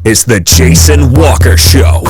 is the Jason Walker Show.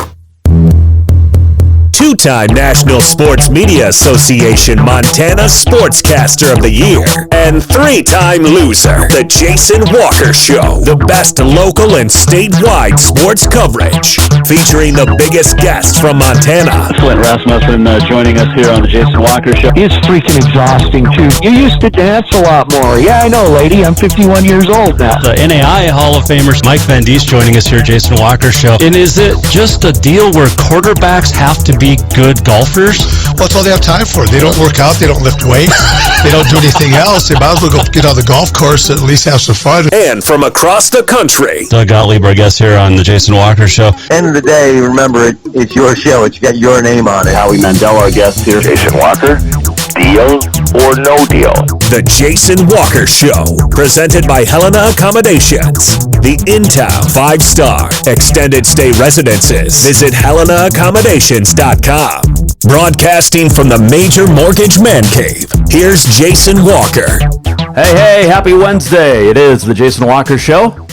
Two-time National Sports Media Association Montana Sportscaster of the Year, and three-time loser, the Jason Walker Show. The best local and statewide sports coverage, featuring the biggest guests from Montana. Flint Rasmussen joining us here on the Jason Walker Show. It's freaking exhausting, too. You used to dance a lot more. Yeah, I know, lady. I'm 51 years old now. The NAI Hall of Famer Mike Van Diest joining us here, Jason Walker Show. And is it just a deal where quarterbacks have to be good golfers? Well, that's all they have time for. They don't work out. They don't lift weights. They don't do anything else. They might as well go get on the golf course and at least have some fun. And from across the country, Doug Gottlieb, our guest here on the Jason Walker Show. End of the day, remember, it's your show. It's got your name on it. Howie Mandel, our guest here. Jason Walker, deal or no deal? the Jason Walker Show, presented by Helena Accommodations, the in-town 5-star extended stay residences. Visit HelenaAccommodations.com. Broadcasting from the Major Mortgage Man Cave, here's Jason Walker. Hey, happy Wednesday. It is the Jason Walker Show.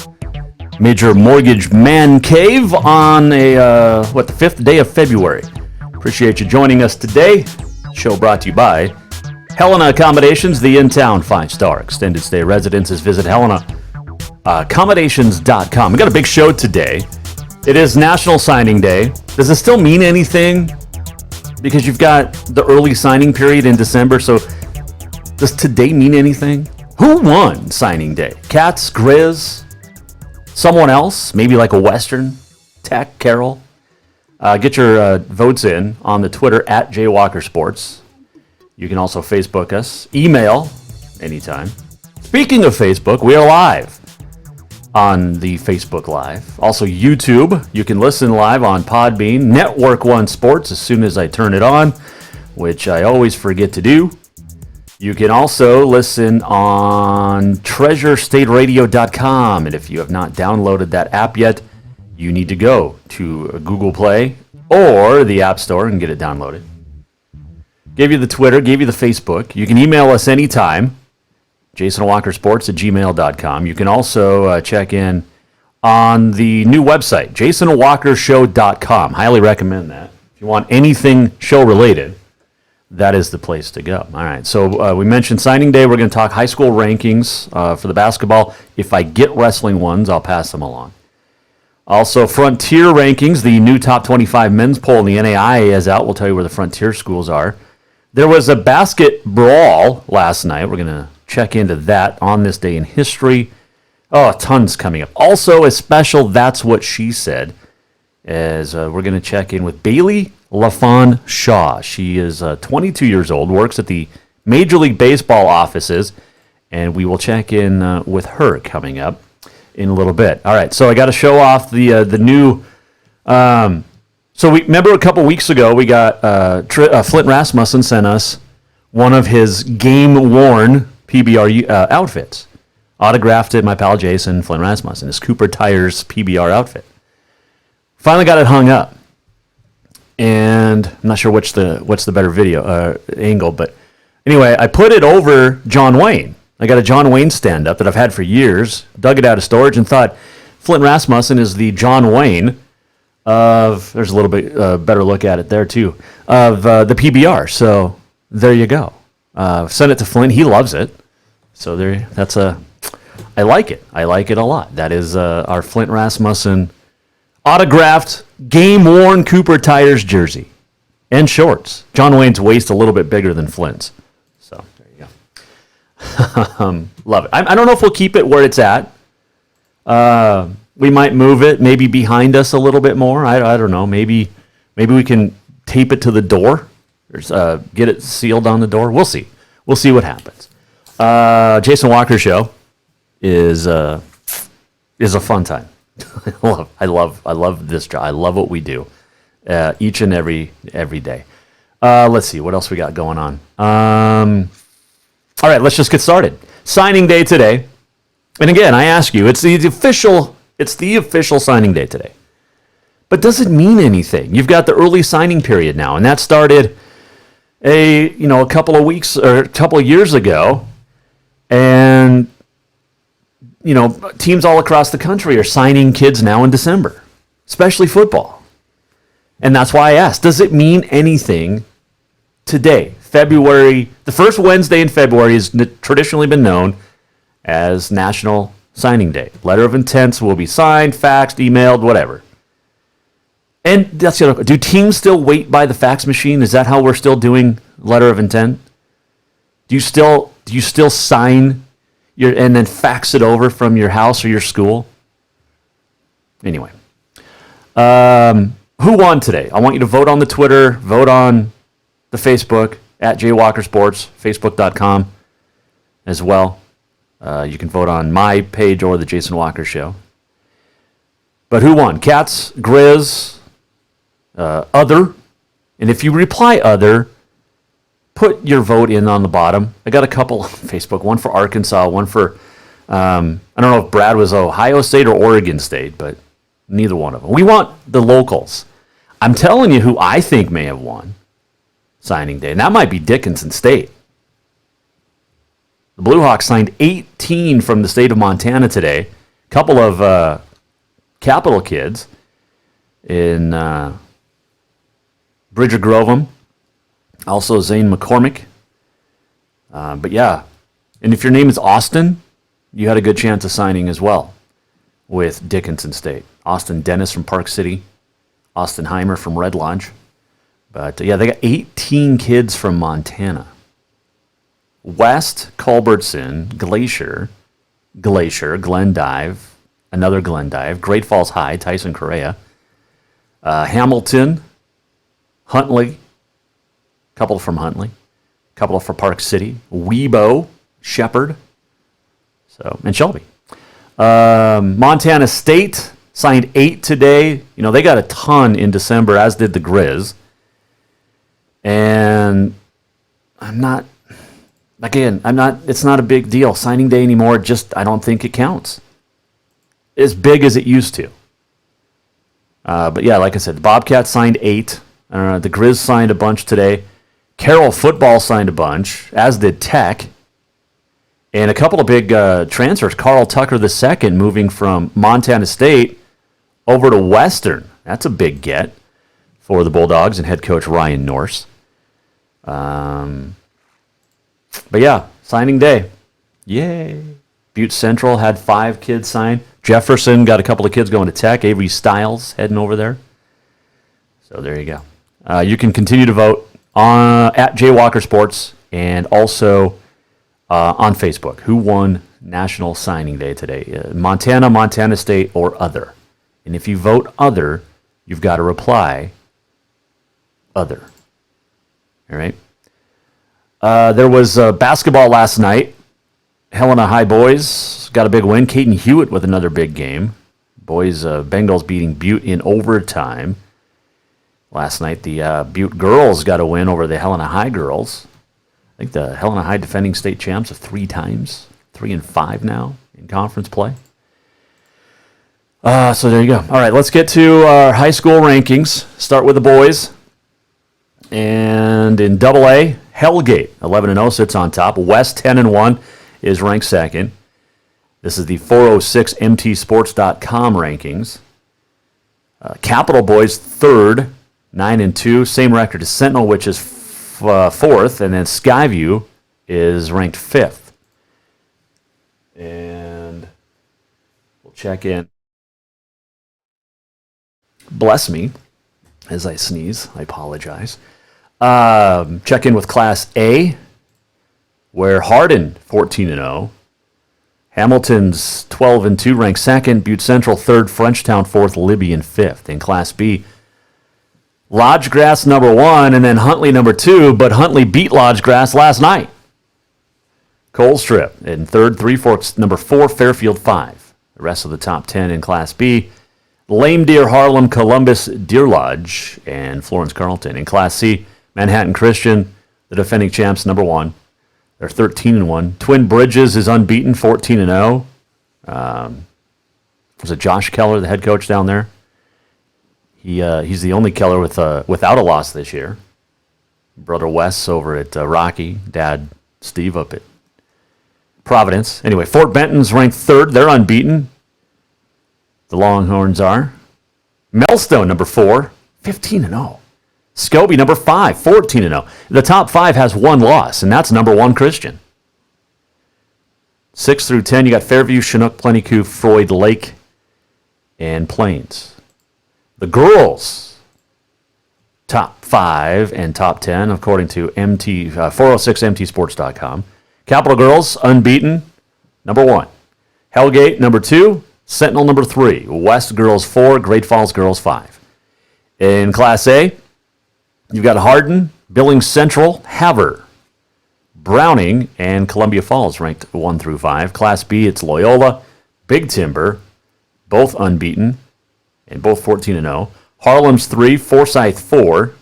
Major Mortgage Man Cave on the 5th day of February. Appreciate you joining us today. Show brought to you by Helena Accommodations, the in-town 5-star extended stay residences. Visit HelenaAccommodations.com. We got a big show today. It is National Signing Day. Does it still mean anything? Because you've got the early signing period in December, so does today mean anything? Who won signing day? Cats, Grizz, someone else? Maybe like a Western, Tech, Carroll? Get your votes in on the Twitter at JWalkerSports. You can also Facebook us, email anytime. Speaking of Facebook, we are live on the Facebook Live. Also YouTube, you can listen live on Podbean, Network One Sports as soon as I turn it on, which I always forget to do. You can also listen on TreasureStateRadio.com, and if you have not downloaded that app yet, you need to go to Google Play or the App Store and get it downloaded. Gave you the Twitter, gave you the Facebook. You can email us anytime, JasonWalkerSports@gmail.com. You can also check in on the new website, JasonWalkerShow.com. Highly recommend that. If you want anything show-related, that is the place to go. All right, so we mentioned signing day. We're going to talk high school rankings for the basketball. If I get wrestling ones, I'll pass them along. Also, Frontier rankings, the new top 25 men's poll in the NAIA is out. We'll tell you where the Frontier schools are. There was a basket brawl last night. We're going to check into that on this day in history. Oh, tons coming up. Also, a special That's What She Said, as we're going to check in with Bailey LaFawn Shaw. She is 22 years old, works at the Major League Baseball offices, and we will check in with her coming up in a little bit. All right, so I got to show off the new. So we remember a couple weeks ago we got Flint Rasmussen sent us one of his game-worn PBR outfits, autographed it. My pal Jason Flint Rasmussen, his Cooper Tires PBR outfit. Finally got it hung up, and I'm not sure what's the better video angle, but anyway, I put it over John Wayne. I got a John Wayne stand-up that I've had for years, dug it out of storage, and thought Flint Rasmussen is the John Wayne of, there's a little bit better look at it there too, of the PBR. So there you go. Send it to Flint. He loves it. So I like it. I like it a lot. That is our Flint Rasmussen autographed, game-worn Cooper Tires jersey and shorts. John Wayne's waist a little bit bigger than Flint's. So there you go. Love it. I don't know if we'll keep it where it's at. We might move it maybe behind us a little bit more. I don't know. Maybe we can tape it to the door or get it sealed on the door. We'll see. We'll see what happens. Jason Walker Show is a fun time. I love this job. I love what we do each and every day. Let's see what else we got going on. All right, let's just get started. Signing day today, and again, I ask you, it's the official signing day today. But does it mean anything? You've got the early signing period now, and that started a couple of weeks or a couple of years ago, and teams all across the country are signing kids now in December, especially football. And that's why I asked, does it mean anything today? February, the first Wednesday in February has traditionally been known as National Signing Day. Letter of intents will be signed, faxed, emailed, whatever. And that's do teams still wait by the fax machine? Is that how we're still doing letter of intent? Do you still sign and then fax it over from your house or your school? Anyway, who won today? I want you to vote on the Twitter, vote on the Facebook at JWalkerSports, Facebook.com as well. You can vote on my page or the Jason Walker Show. But who won? Cats, Grizz, other. And if you reply other, put your vote in on the bottom. I got a couple on Facebook, one for Arkansas, one for, I don't know if Brad was Ohio State or Oregon State, but neither one of them. We want the locals. I'm telling you who I think may have won signing day, and that might be Dickinson State. The Blue Hawks signed 18 from the state of Montana today. A couple of Capital kids in Bridger Grovem, also Zane McCormick. But yeah, and if your name is Austin, you had a good chance of signing as well with Dickinson State. Austin Dennis from Park City, Austin Heimer from Red Lodge. But yeah, they got 18 kids from Montana. West, Culbertson, Glacier, Glendive, another Glendive, Great Falls High, Tyson Correa, Hamilton, Huntley, couple from Huntley, couple from Park City, Webo, Shepherd, and Shelby. Montana State signed 8 today. They got a ton in December, as did the Grizz. And it's not a big deal. Signing day anymore, I don't think it counts as big as it used to. But yeah, like I said, the Bobcats signed 8. The Grizz signed a bunch today. Carroll football signed a bunch, as did Tech. And a couple of big transfers. Carl Tucker II moving from Montana State over to Western. That's a big get for the Bulldogs and head coach Ryan Norse. But yeah, signing day. Yay. Butte Central had 5 kids sign. Jefferson got a couple of kids going to Tech. Avery Stiles heading over there. So there you go. You can continue to vote at JWalker Sports and also on Facebook. Who won National Signing Day today? Montana, Montana State, or other. And if you vote other, you've got to reply other. All right? There was basketball last night. Helena High boys got a big win. Caden Hewitt with another big game. Boys, Bengals beating Butte in overtime. Last night, the Butte girls got a win over the Helena High girls. I think the Helena High defending state champs of 3 times. 3-5 now in conference play. So there you go. All right, let's get to our high school rankings. Start with the boys. And in AA, Hellgate, 11-0, sits on top. West, 10-1, is ranked second. This is the 406mtsports.com rankings. Capital boys, third, 9-2. Same record as Sentinel, which is fourth. And then Skyview is ranked fifth. And we'll check in. Bless me as I sneeze. I apologize. Check in with Class A, where Hardin 14-0, Hamilton's 12-2, ranked second, Butte Central third, Frenchtown fourth, Libby in fifth. In Class B, Lodgegrass number 1, and then Huntley number 2, but Huntley beat Lodgegrass last night. Colstrip in third, Three Forks number 4, Fairfield 5. The rest of the top 10 in Class B, Lame Deer, Harlem, Columbus, Deer Lodge, and Florence Carlton. In Class C, Manhattan Christian, the defending champs, number 1. They're 13-1. Twin Bridges is unbeaten, 14-0. Was it Josh Keller, the head coach down there? He's the only Keller without a loss this year. Brother Wes over at Rocky, Dad Steve up at Providence. Anyway, Fort Benton's ranked 3rd. They're unbeaten. The Longhorns are. Millstone, number 4, 15-0. Scobie, number 5, 14-0. The top 5 has 1 loss, and that's number 1 Christian. 6 through 10, you got Fairview, Chinook, Plenty-Coup, Floyd Lake, and Plains. The girls, top 5 and top 10, according to 406mtsports.com. Capital Girls, unbeaten, number 1. Hellgate, number 2. Sentinel, number 3. West Girls, 4. Great Falls Girls, 5. In Class A, you've got Hardin, Billings Central, Havre, Browning, and Columbia Falls ranked 1 through 5. Class B, it's Loyola, Big Timber, both unbeaten, and both 14-0. Harlem's 3, Forsyth 4,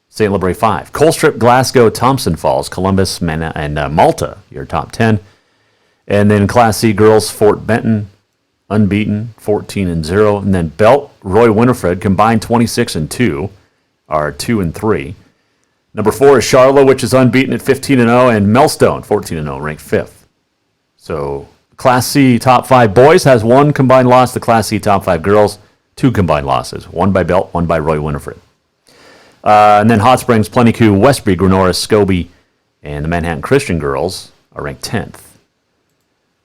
St. Labre 5. Colstrip, Glasgow, Thompson Falls, Columbus, and Malta, your top 10. And then Class C girls, Fort Benton, unbeaten, 14-0. And then Belt, Roy Winifred, combined 26-2, are 2 and 3. Number 4 is Charlotte, which is unbeaten at 15-0, and Millstone, 14-0, ranked 5th. So Class C top 5 boys has 1 combined loss. The Class C top 5 girls, 2 combined losses. 1 by Belt, 1 by Roy Winifred. And then Hot Springs, Plenty-Coup, Westby, Grenora, Scobie, and the Manhattan Christian girls are ranked 10th.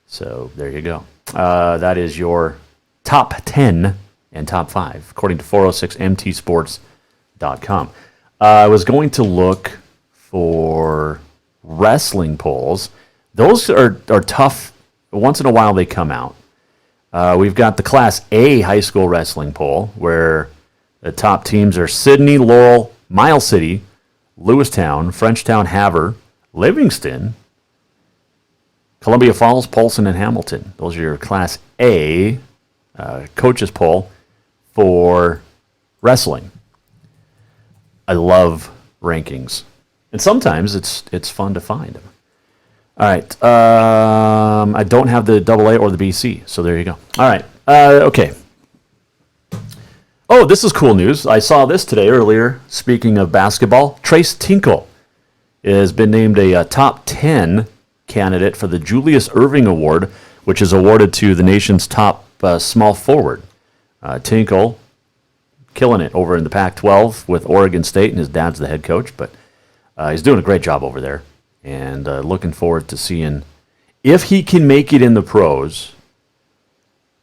So there you go. That is your top 10 and top 5, according to 406mtsports.com. I was going to look for wrestling polls. Those are tough. Once in a while they come out. We've got the Class A high school wrestling poll, where the top teams are Sydney, Laurel, Miles City, Lewistown, Frenchtown, Havre, Livingston, Columbia Falls, Polson, and Hamilton. Those are your Class A coaches poll for wrestling. I love rankings, and sometimes it's fun to find them. All right, I don't have the AA or the BC, so there you go. All right, okay. Oh, this is cool news. I saw this today earlier. Speaking of basketball, Trace Tinkle has been named a top 10 candidate for the Julius Erving Award, which is awarded to the nation's top small forward. Tinkle killing it over in the Pac-12 with Oregon State, and his dad's the head coach, but he's doing a great job over there, and looking forward to seeing if he can make it in the pros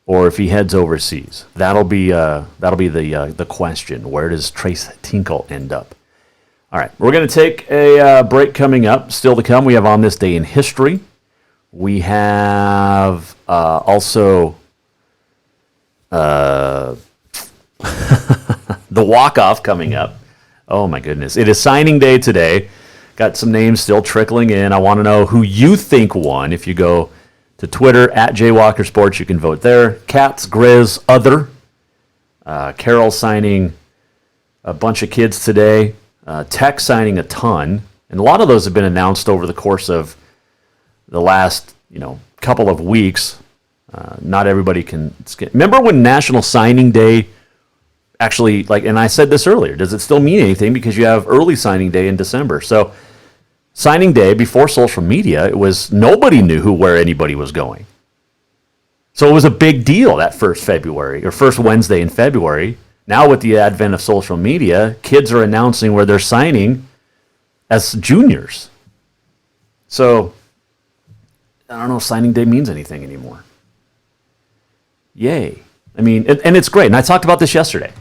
or if he heads overseas. That'll be the question. Where does Trace Tinkle end up? All right, we're going to take a break coming up. Still to come, we have On This Day in History. We have also the walk-off coming up. Oh, my goodness. It is signing day today. Got some names still trickling in. I want to know who you think won. If you go to Twitter, at JWalkerSports, you can vote there. Cats, Grizz, Other. Carol signing a bunch of kids today. Tech signing a ton. And a lot of those have been announced over the course of the last, couple of weeks. Not everybody can skip. Remember when National Signing Day actually, and I said this earlier, does it still mean anything? Because you have early signing day in December. So signing day, before social media, it was nobody knew where anybody was going. So it was a big deal that first Wednesday in February. Now with the advent of social media, kids are announcing where they're signing as juniors. So I don't know if signing day means anything anymore. Yay. I mean, and it's great. And I talked about this yesterday.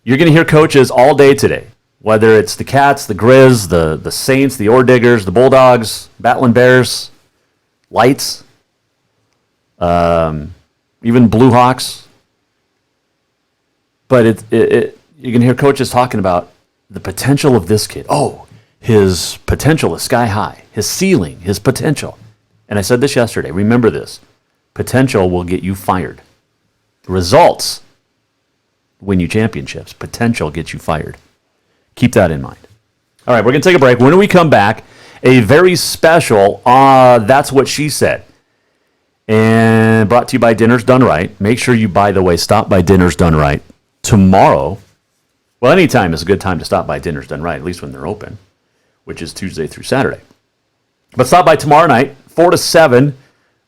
You're going to hear coaches all day today, whether it's the Cats, the Grizz, the Saints, the Orediggers, the Bulldogs, Battling Bears, Lights, even Blue Hawks. But you're going to hear coaches talking about the potential of this kid. Oh, his potential is sky high. His ceiling, his potential. And I said this yesterday. Remember this. Potential will get you fired. Results win you championships. Potential gets you fired. Keep that in mind. All right, we're going to take a break. When we come back, a very special That's What She Said. And brought to you by Dinner's Done Right. Make sure you, by the way, stop by Dinner's Done Right tomorrow. Well, anytime is a good time to stop by Dinner's Done Right, at least when they're open, which is Tuesday through Saturday. But stop by tomorrow night, 4 to 7,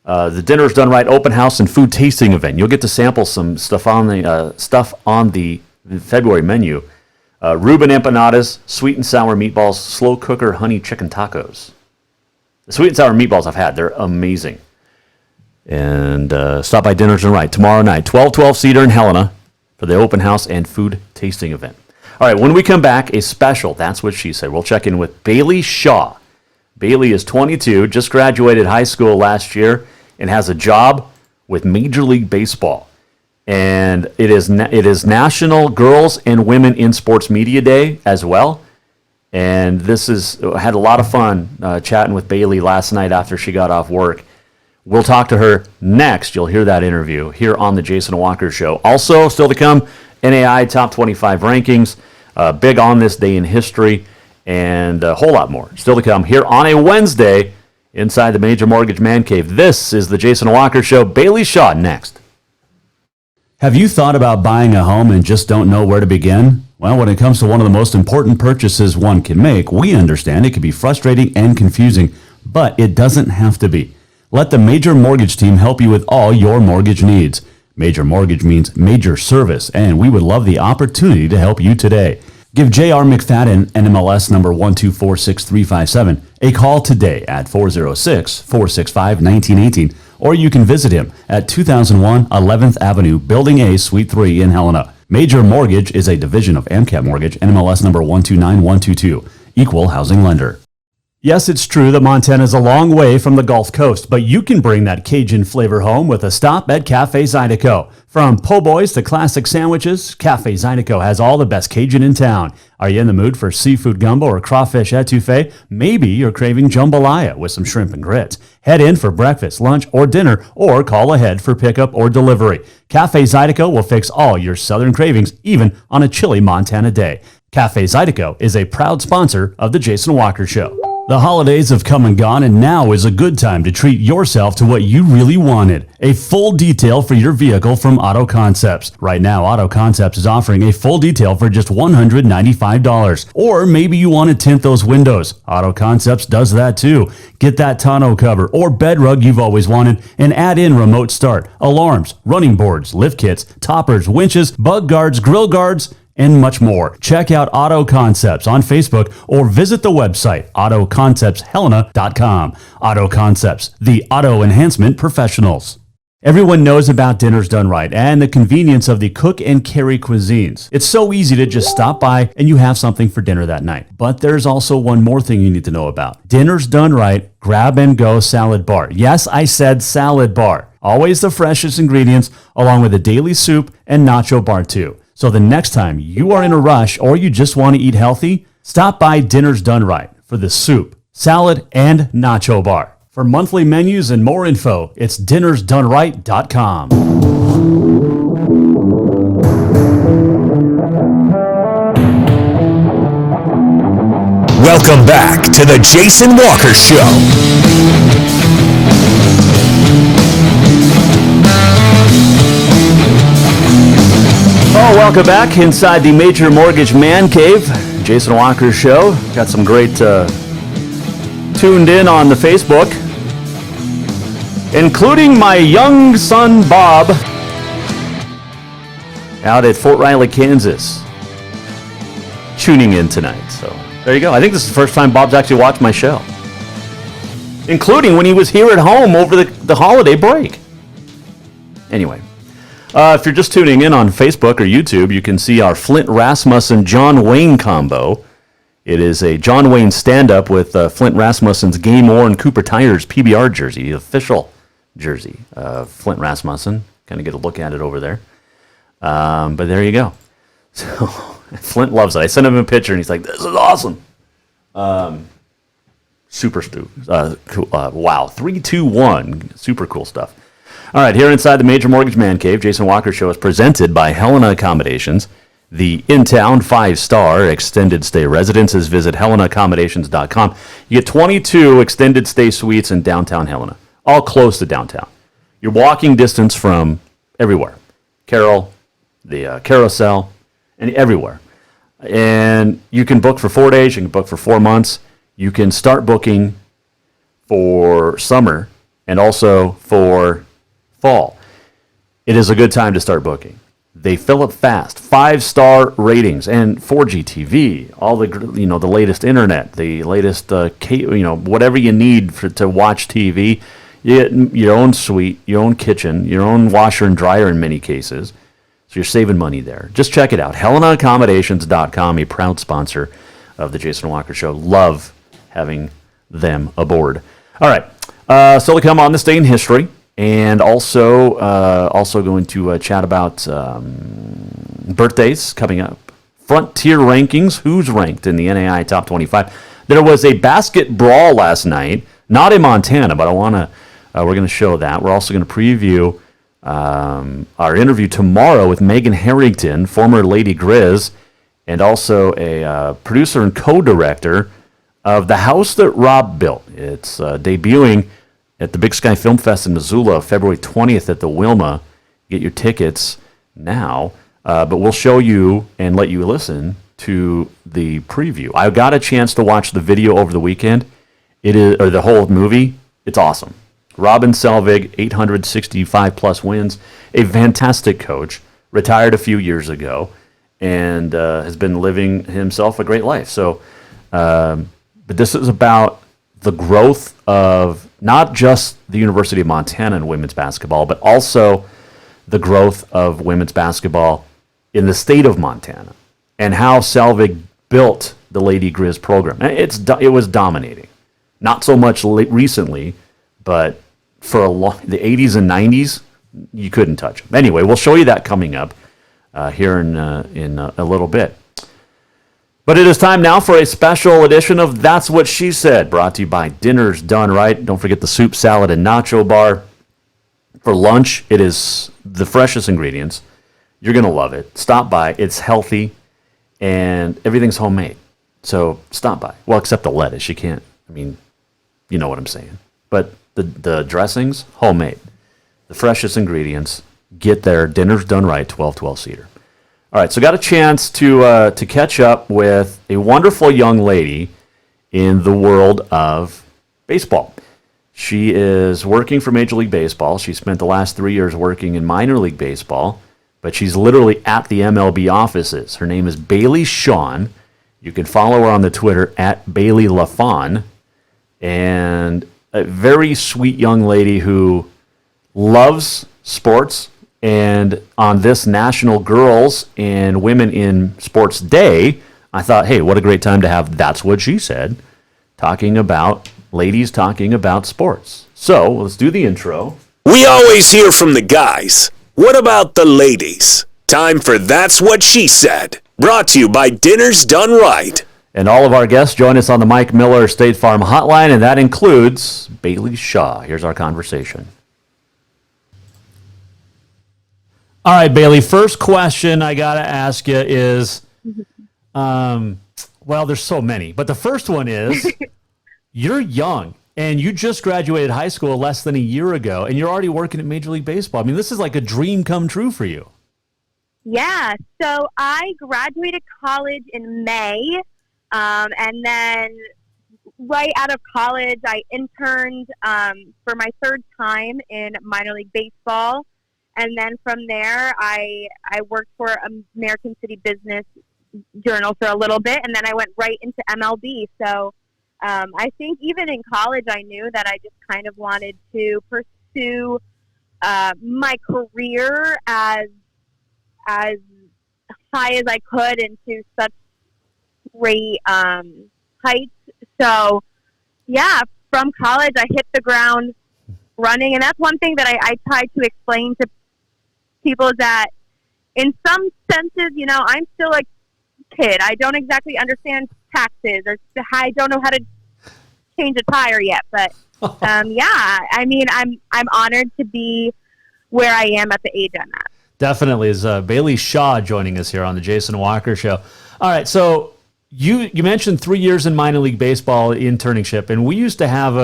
the Dinner's Done Right open house and food tasting event. You'll get to sample some stuff on the February menu. Reuben empanadas, sweet and sour meatballs, slow cooker honey chicken tacos. The sweet and sour meatballs I've had, they're amazing. And stop by Dinner's Done Right tomorrow night, 1212 Cedar in Helena, for the open house and food tasting event. All right, when we come back, a special, That's What She Said. We'll check in with Bailey Shaw. Bailey is 22, just graduated high school last year, and has a job with Major League Baseball. And it is National Girls and Women in Sports Media Day as well. And had a lot of fun chatting with Bailey last night after she got off work. We'll talk to her next. You'll hear that interview here on the Jason Walker Show. Also, still to come, NAI Top 25 rankings, big on this day in history, and a whole lot more still to come here on a Wednesday inside the Major Mortgage Man Cave. This is the Jason Walker Show. Bailey Shaw next. Have you thought about buying a home and just don't know where to begin? Well, when it comes to one of the most important purchases one can make, we understand it can be frustrating and confusing, but it doesn't have to be. Let the Major Mortgage team help you with all your mortgage needs. Major Mortgage means major service, and we would love the opportunity to help you today. Give J.R. McFadden, NMLS number 1246357, a call today at 406-465-1918, or you can visit him at 2001 11th Avenue, Building A, Suite 3 in Helena. Major Mortgage is a division of AMCAP Mortgage, NMLS number 129122, equal housing lender. Yes, it's true that Montana is a long way from the Gulf Coast, but you can bring that Cajun flavor home with a stop at Cafe Zydeco. From po' boys to classic sandwiches, Cafe Zydeco has all the best Cajun in town. Are you in the mood for seafood gumbo or crawfish etouffee? Maybe you're craving jambalaya with some shrimp and grits. Head in for breakfast, lunch, or dinner, or call ahead for pickup or delivery. Cafe Zydeco will fix all your southern cravings, even on a chilly Montana day. Cafe Zydeco is a proud sponsor of the Jason Walker Show. The holidays have come and gone, and now is a good time to treat yourself to what you really wanted. A full detail for your vehicle from Auto Concepts. Right now, Auto Concepts is offering a full detail for just $195. Or maybe you want to tint those windows. Auto Concepts does that too. Get that tonneau cover or bed rug you've always wanted and add in remote start, alarms, running boards, lift kits, toppers, winches, bug guards, grill guards, and much more. Check out Auto Concepts on Facebook or visit the website autoconceptshelena.com. Auto Concepts, the auto enhancement professionals. Everyone knows about Dinner's Done Right and the convenience of the cook and carry cuisines. It's so easy to just stop by and you have something for dinner that night. But there's also one more thing you need to know about. Dinner's Done Right Grab and Go Salad Bar. Yes, I said salad bar. Always the freshest ingredients along with a daily soup and nacho bar too. So the next time you are in a rush or you just want to eat healthy, stop by Dinner's Done Right for the soup, salad, and nacho bar. For monthly menus and more info, it's dinnersdoneright.com. Welcome back to the Jason Walker Show. Oh, welcome back inside the Major Mortgage Man Cave. Jason Walker Show. Got some great tuned in on the Facebook, including my young son Bob out at Fort Riley, Kansas, tuning in tonight. So there you go. I think this is the first time Bob's actually watched my show, including when he was here at home over the holiday break. Anyway. If you're just tuning in on Facebook or YouTube, you can see our Flint Rasmussen John Wayne combo. It is a John Wayne stand-up with Flint Rasmussen's game-worn Cooper Tires PBR jersey, the official jersey of Flint Rasmussen. Kind of get a look at it over there. But there you go. So Flint loves it. I sent him a picture, and he's like, "This is awesome." Super cool. Wow, 3-2-1. Super cool stuff. All right, here inside the Major Mortgage Man Cave, Jason Walker Show is presented by Helena Accommodations, the in-town 5-star extended stay residences. Visit HelenaAccommodations.com. You get 22 extended stay suites in downtown Helena, all close to downtown. You're walking distance from everywhere. Carroll, the Carousel, and everywhere. And you can book for 4 days, you can book for 4 months. You can start booking for summer and also for fall, it is a good time to start booking. They fill up fast, 5-star ratings, and 4G TV, all the the latest internet, the latest whatever you need to watch TV. You get your own suite, your own kitchen, your own washer and dryer in many cases. So you're saving money there. Just check it out. HelenaAccommodations.com, a proud sponsor of the Jason Walker Show. Love having them aboard. All right, still to come on this day in history. And also going to chat about birthdays coming up. Frontier rankings. Who's ranked in the NAI Top 25? There was a basket brawl last night, not in Montana, but we're going to show that. We're also going to preview our interview tomorrow with Megan Harrington, former Lady Grizz, and also a producer and co-director of The House That Rob Built. It's debuting at the Big Sky Film Fest in Missoula, February 20th at the Wilma. Get your tickets now. But we'll show you and let you listen to the preview. I got a chance to watch the video over the weekend. Or the whole movie. It's awesome. Robin Selvig, 865-plus wins, a fantastic coach, retired a few years ago, and has been living himself a great life. So, but this is about the growth of not just the University of Montana in women's basketball, but also the growth of women's basketball in the state of Montana and how Selvig built the Lady Grizz program. It was dominating. Not so much recently, but for the 80s and 90s, you couldn't touch them. Anyway, we'll show you that coming up here in a little bit. But it is time now for a special edition of That's What She Said, brought to you by Dinner's Done Right. Don't forget the soup, salad, and nacho bar. For lunch, it is the freshest ingredients. You're going to love it. Stop by. It's healthy, and everything's homemade. So stop by. Well, except the lettuce. You can't. I mean, you know what I'm saying. But the dressings, homemade. The freshest ingredients. Get there. Dinner's Done Right, 1212 Cedar. All right, so got a chance to catch up with a wonderful young lady in the world of baseball. She is working for Major League Baseball. She spent the last 3 years working in minor league baseball, but she's literally at the MLB offices. Her name is Bailey Shawn. You can follow her on the Twitter at Bailey LaFawn. And a very sweet young lady who loves sports. And on this National Girls and Women in Sports Day, I thought, hey, what a great time to have That's What She Said, ladies talking about sports. So let's do the intro. We always hear from the guys. What about the ladies? Time for That's What She Said, brought to you by Dinner's Done Right. And all of our guests join us on the Mike Miller State Farm Hotline, and that includes Bailey Shaw. Here's our conversation. All right, Bailey, first question I got to ask you is, well, there's so many, but the first one is, you're young, and you just graduated high school less than a year ago, and you're already working at Major League Baseball. I mean, this is like a dream come true for you. Yeah, so I graduated college in May, and then right out of college, I interned for my third time in minor league baseball. And then from there, I worked for American City Business Journal for a little bit, and then I went right into MLB. So I think even in college, I knew that I just kind of wanted to pursue my career as high as I could into such great heights. So, yeah, from college, I hit the ground running. And that's one thing that I try to explain to people, that in some senses, you know, I'm still a kid. I don't exactly understand taxes, or I don't know how to change a tire yet. But yeah, I mean, I'm honored to be where I am at the age I'm at. Definitely is Bailey Shaw joining us here on the Jason Walker Show. All right, so you mentioned 3 years in minor league baseball internship, and we used to have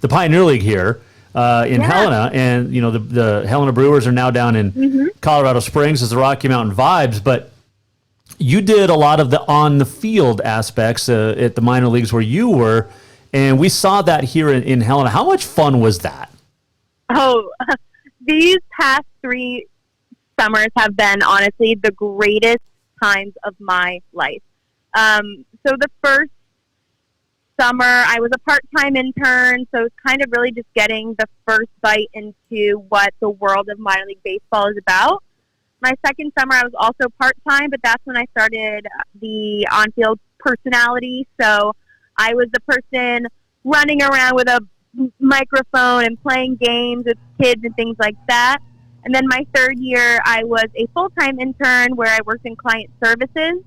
the Pioneer League here in Helena, and you know the Helena Brewers are now down in Colorado Springs as the Rocky Mountain Vibes, but you did a lot of the on the field aspects at the minor leagues where you were, And we saw that here in Helena. How much fun was that? Oh, these past 3 summers have been honestly the greatest times of my life. So the first summer, I was a part-time intern, so it's kind of really just getting the first bite into what the world of minor league baseball is about. My second summer, I was also part-time, but that's when I started the on-field personality. So I was the person running around with a microphone and playing games with kids and things like that. And then my third year, I was a full-time intern where I worked in client services.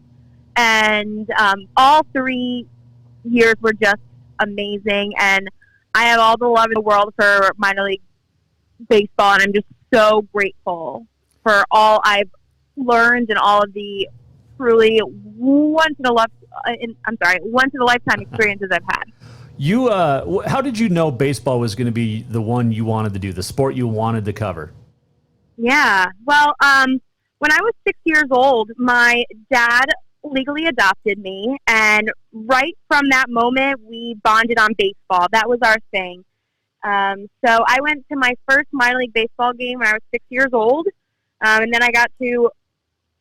And all 3 years were just amazing. And I have all the love in the world for minor league baseball, and I'm just so grateful for all I've learned and all of the truly once in a lifetime experiences I've had. You, how did you know baseball was going to be the one you wanted to do, the sport you wanted to cover? Yeah, well, when I was 6 years old, my dad legally adopted me, and right from that moment, we bonded on baseball. That was our thing. So I went to my first minor league baseball game when I was 6 years old, and then I got to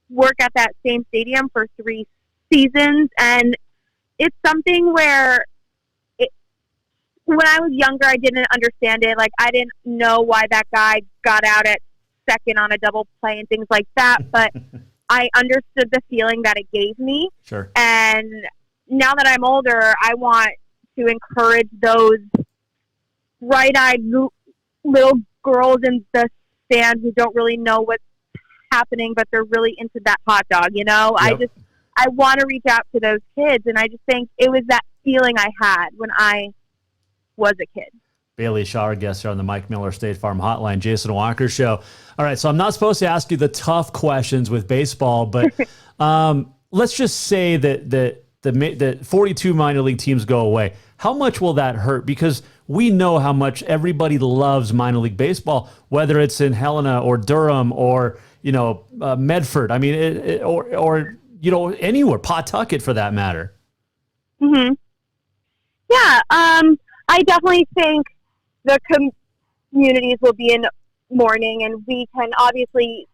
work at that same stadium for 3 seasons, and it's something where when I was younger, I didn't understand it. Like, I didn't know why that guy got out at second on a double play and things like that, but I understood the feeling that it gave me. Sure. And now that I'm older, I want to encourage those bright-eyed little girls in the stand who don't really know what's happening, but they're really into that hot dog, you know? Yep. I want to reach out to those kids, and I just think it was that feeling I had when I was a kid. Bailey Shaw, our guest here on the Mike Miller State Farm Hotline, Jason Walker Show. All right, so I'm not supposed to ask you the tough questions with baseball, but let's just say that 42 minor league teams go away. How much will that hurt? Because we know how much everybody loves minor league baseball, whether it's in Helena or Durham or Medford. I mean, or anywhere, Pawtucket for that matter. Mm-hmm. Yeah, I definitely think the communities will be in mourning, and we can obviously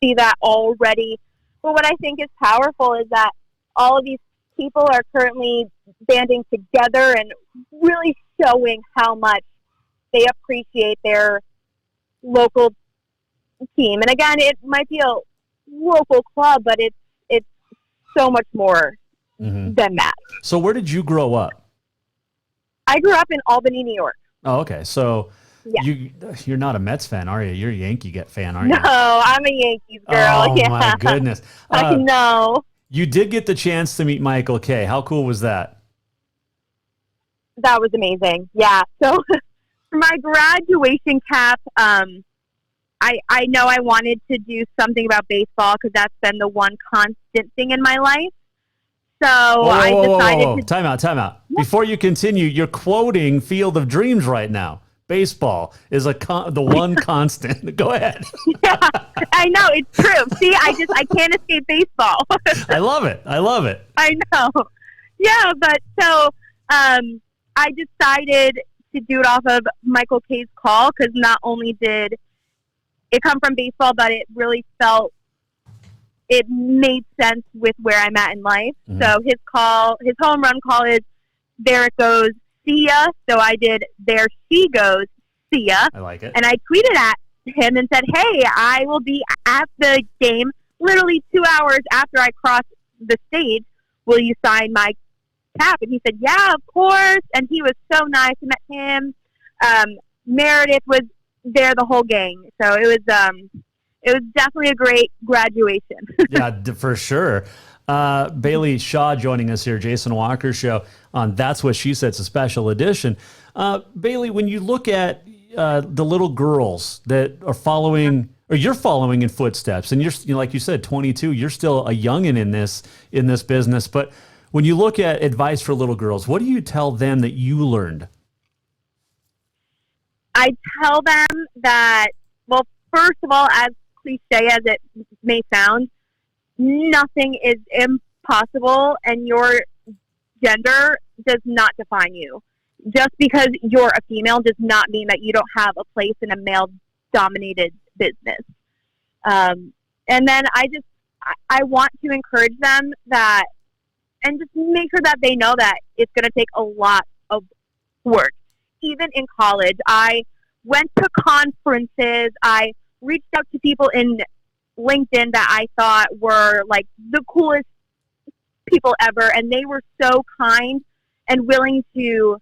see that already. But what I think is powerful is that all of these people are currently banding together and really showing how much they appreciate their local team. And again, it might be a local club, but it's so much more than that. So where did you grow up? I grew up in Albany, New York. Oh, okay. So yeah. You're not a Mets fan, are you? You're a Yankee fan, aren't you? No, I'm a Yankees girl. Oh, yeah. my goodness. I know. You did get the chance to meet Michael Kay. How cool was that? That was amazing. Yeah. So for my graduation cap, I know I wanted to do something about baseball because that's been the one constant thing in my life. So I decided to... Time out. Yeah. Before you continue, you're quoting Field of Dreams right now. Baseball is the one constant. Go ahead. Yeah, I know. It's true. See, I can't escape baseball. I love it. I know. Yeah, but so I decided to do it off of Michael Kay's call because not only did it come from baseball, but it really felt it made sense with where I'm at in life. Mm-hmm. So his home run call is "There it goes, see ya." So I did "There she goes, see ya." I like it. And I tweeted at him and said, "Hey, I will be at the game literally 2 hours after I cross the stage. Will you sign my cap?" And he said, "Yeah, of course." And he was so nice. I met him. Meredith was there, the whole gang. So it was definitely a great graduation. Yeah, for sure. Bailey Shaw joining us here, Jason Walker Show on That's What She Said. It's a special edition. Bailey, when you look at the little girls that are following, or you're following in footsteps, and you're like you said, 22, you're still a youngin' in this business. But when you look at advice for little girls, what do you tell them that you learned? I tell them that, well, first of all, as cliche as it may sound, nothing is impossible, and your gender does not define you. just because you're a female does not mean that you don't have a place in a male-dominated business. And then I want to encourage them that, and just make sure that they know that it's going to take a lot of work. Even in college, I went to conferences. I reached out to people in LinkedIn that I thought were like the coolest people ever, and they were so kind and willing to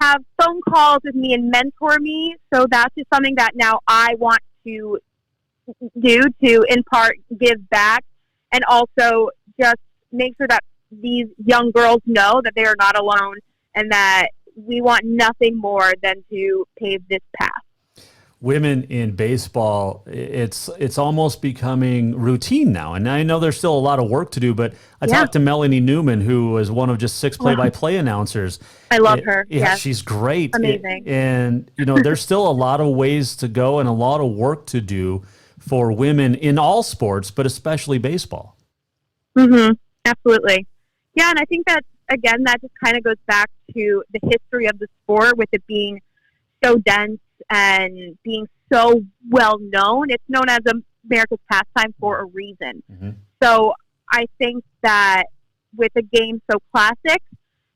have phone calls with me and mentor me. So that's just something that now I want to do, to in part give back, and also just make sure that these young girls know that they are not alone, and that we want nothing more than to pave this path. Women in baseball, it's almost becoming routine now. And I know there's still a lot of work to do, but I talked to Melanie Newman, who was one of just 6 play-by-play announcers. I love her. Yeah, yes. She's great. Amazing. And, you know, there's still a lot of ways to go and a lot of work to do for women in all sports, but especially baseball. Mm-hmm. Absolutely. Yeah, and I think that, again, that just kind of goes back to the history of the sport, with it being so dense and being so well known. It's known as America's pastime for a reason. Mm-hmm. So I think that with a game so classic,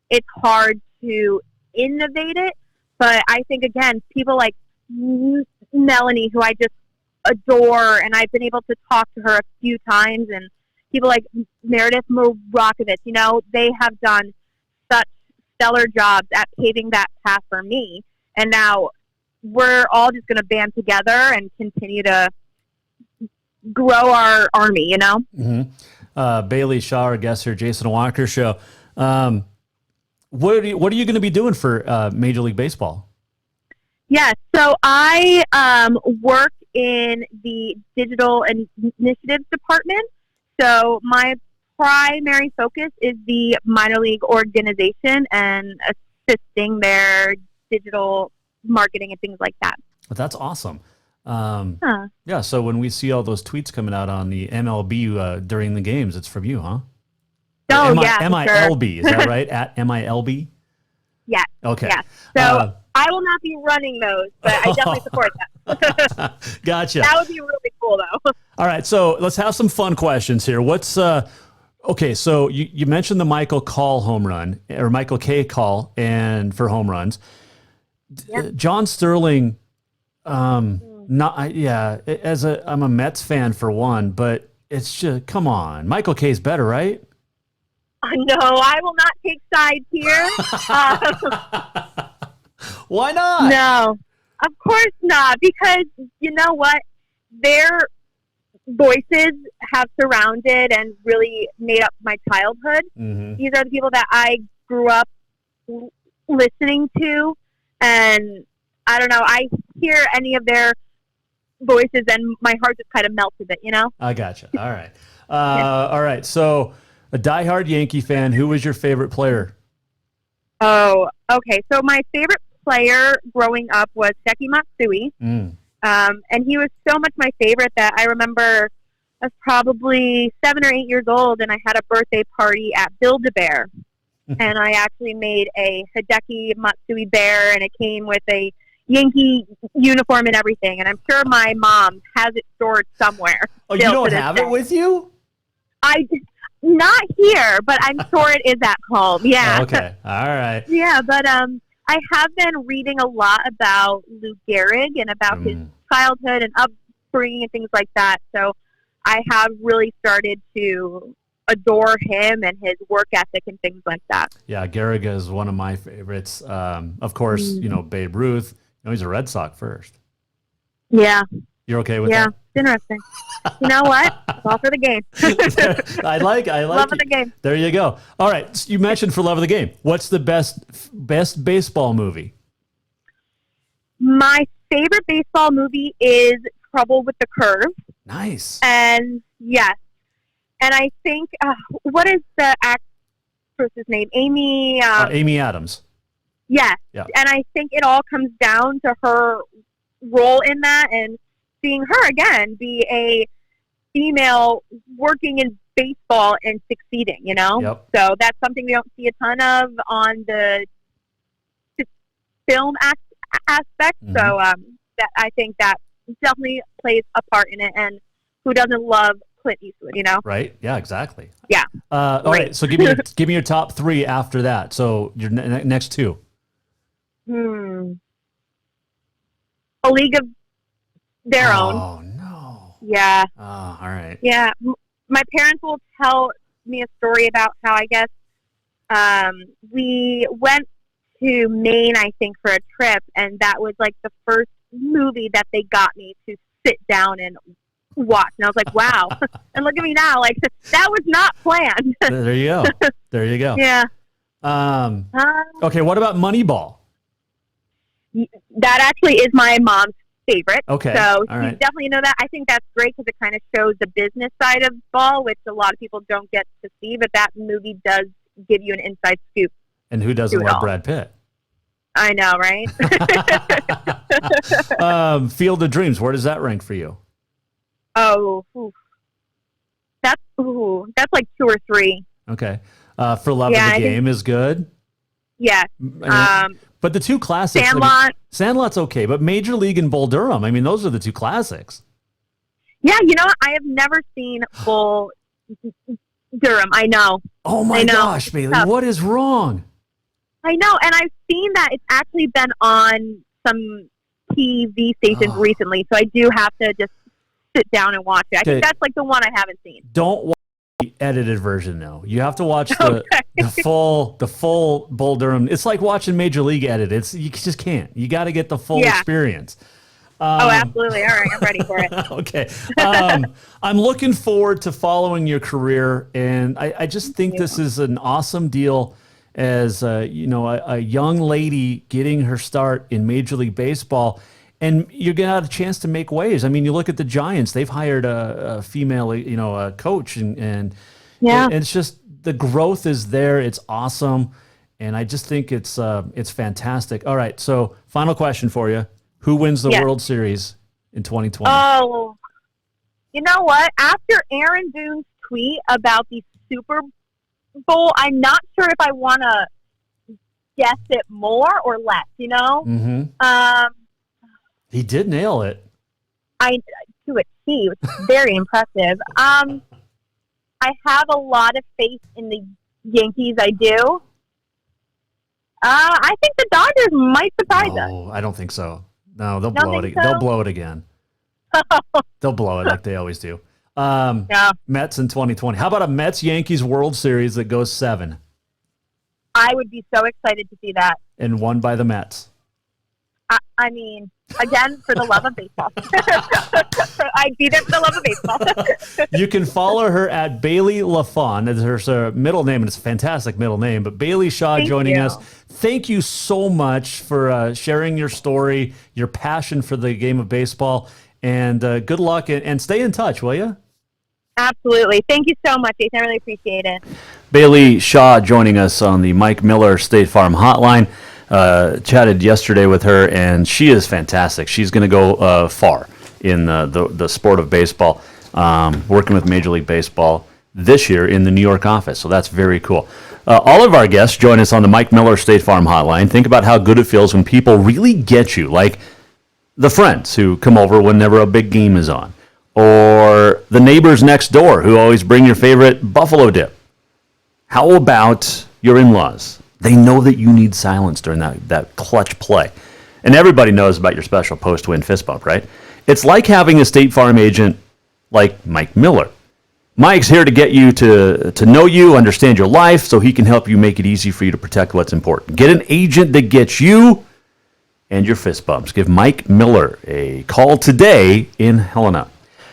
it's hard to innovate it. But I think, again, people like Melanie, who I just adore, and I've been able to talk to her a few times, and people like Meredith Murakovich, you know, they have done such stellar jobs at paving that path for me. And now we're all just going to band together and continue to grow our army, you know? Mm-hmm. Bailey Shaw, our guest here, Jason Walker Show. What are you going to be doing for Major League Baseball? Yeah, so I work in the digital initiatives department. So my primary focus is the minor league organization and assisting their digital marketing and things like that. Well, that's awesome. Yeah, so when we see all those tweets coming out on the MLB during the games, it's from you, huh? Oh, yeah. MILB, is that right? At MILB? Yeah. Okay. Yeah. So I will not be running those, but I definitely support that. Gotcha. That would be really cool, though. All right, so let's have some fun questions here. What's okay? So you mentioned the Michael Call home run, or Michael K call, and for home runs. Yeah. John Sterling, I'm a Mets fan for one, but it's just, come on, Michael K is better, right? No, I will not take sides here. Why not? No, of course not, because you know what? Their voices have surrounded and really made up my childhood. Mm-hmm. These are the people that I grew up listening to, and I don't know, I hear any of their voices and my heart just kind of melts a bit, you know? I gotcha. All right. All right. So a diehard Yankee fan, who was your favorite player? Oh, okay. So my favorite player growing up was Seki Matsui. And he was so much my favorite that I remember I was probably 7 or 8 years old, and I had a birthday party at Build-A-Bear. And I actually made a Hideki Matsui bear, and it came with a Yankee uniform and everything. And I'm sure my mom has it stored somewhere. Oh, you don't have it with you? Not here, but I'm sure it is at home. Yeah. Oh, okay. All right. Yeah, but I have been reading a lot about Lou Gehrig and about his childhood and upbringing and things like that. So I have really started to adore him and his work ethic and things like that. Yeah, Gehrig is one of my favorites. Of course, you know, Babe Ruth. You know, he's a Red Sox first. Yeah. You're okay with that? Yeah, it's interesting. You know what? It's all for the game. I like love of the game. There you go. All right, so you mentioned for love of the game. What's the best baseball movie? My favorite baseball movie is Trouble with the Curve. Nice. And yes. And I think, what is the actress's name? Amy Adams. Yes. Yeah. And I think it all comes down to her role in that, and seeing her again be a female working in baseball and succeeding, you know? Yep. So that's something we don't see a ton of on the film aspect. Mm-hmm. So that I think that definitely plays a part in it. And who doesn't love Clint Eastwood? You know? Right? Yeah, exactly. Yeah. All right. So give me your top three after that. So your next two. A League of Their Own. Oh no. Yeah. Oh, all right. Yeah. My parents will tell me a story about how I guess we went to Maine, I think, for a trip, and that was like the first movie that they got me to sit down and watch. And I was like, wow. And look at me now. Like, that was not planned. There you go. There you go. Yeah. Okay, what about Moneyball? That actually is my mom's favorite. Okay. So all you right. definitely know that. I think that's great because it kind of shows the business side of ball, which a lot of people don't get to see. But that movie does give you an inside scoop. And who doesn't love Brad Pitt? I know, right? Field of Dreams, where does that rank for you? Oh, that's like 2 or 3. Okay. For Love of the Game is good. Yeah. But the two classics. Sandlot. Sandlot's okay, but Major League and Bull Durham, I mean, those are the two classics. Yeah, you know what? I have never seen Bull Durham. I know. Oh my gosh, Bailey, what is wrong? I know, and I've seen that it's actually been on some TV stations recently, so I do have to just sit down and watch it. I think that's like the one I haven't seen. Don't watch the edited version, though. You have to watch the full Bull Durham. It's like watching Major League edit. You just can't. You got to get the full experience. Absolutely. All right, I'm ready for it. Okay. I'm looking forward to following your career, and I just think this is an awesome deal as a young lady getting her start in Major League Baseball, and you're going to have a chance to make waves. I mean, you look at the Giants; they've hired a female, a coach, and it's just the growth is there. It's awesome, and I just think it's fantastic. All right, so final question for you: who wins the World Series in 2020? Oh, you know what? After Aaron Boone's tweet about the Super Bowl, I'm not sure if I want to guess it more or less, Mm-hmm. He did nail it. To a T, which is very impressive. I have a lot of faith in the Yankees. I do. I think the Dodgers might surprise us. No, I don't think so. No, they'll Don't blow think it. so? They'll blow it again. They'll blow it like they always do. Yeah. Mets in 2020. How about a Mets-Yankees World Series that goes 7 I would be so excited to see that. and won by the Mets? I mean, again, for the love of baseball. I'd be there for the love of baseball. You can follow her at Bailey LaFawn. That's her middle name, and it's a fantastic middle name. But Bailey Shaw joining us. Thank you so much for sharing your story, your passion for the game of baseball, and good luck, and stay in touch, will you? Absolutely. Thank you so much, Jason. I really appreciate it. Bailey Shaw joining us on the Mike Miller State Farm Hotline. Chatted yesterday with her, and she is fantastic. She's going to go far in the sport of baseball, working with Major League Baseball this year in the New York office. So that's very cool. All of our guests join us on the Mike Miller State Farm Hotline. Think about how good it feels when people really get you, like the friends who come over whenever a big game is on, or the neighbors next door who always bring your favorite buffalo dip. How about your in-laws? They know that you need silence during that clutch play. And everybody knows about your special post-win fist bump, right? It's like having a State Farm agent like Mike Miller. Mike's here to get you to know you, understand your life, so he can help you make it easy for you to protect what's important. Get an agent that gets you and your fist bumps. Give Mike Miller a call today in Helena.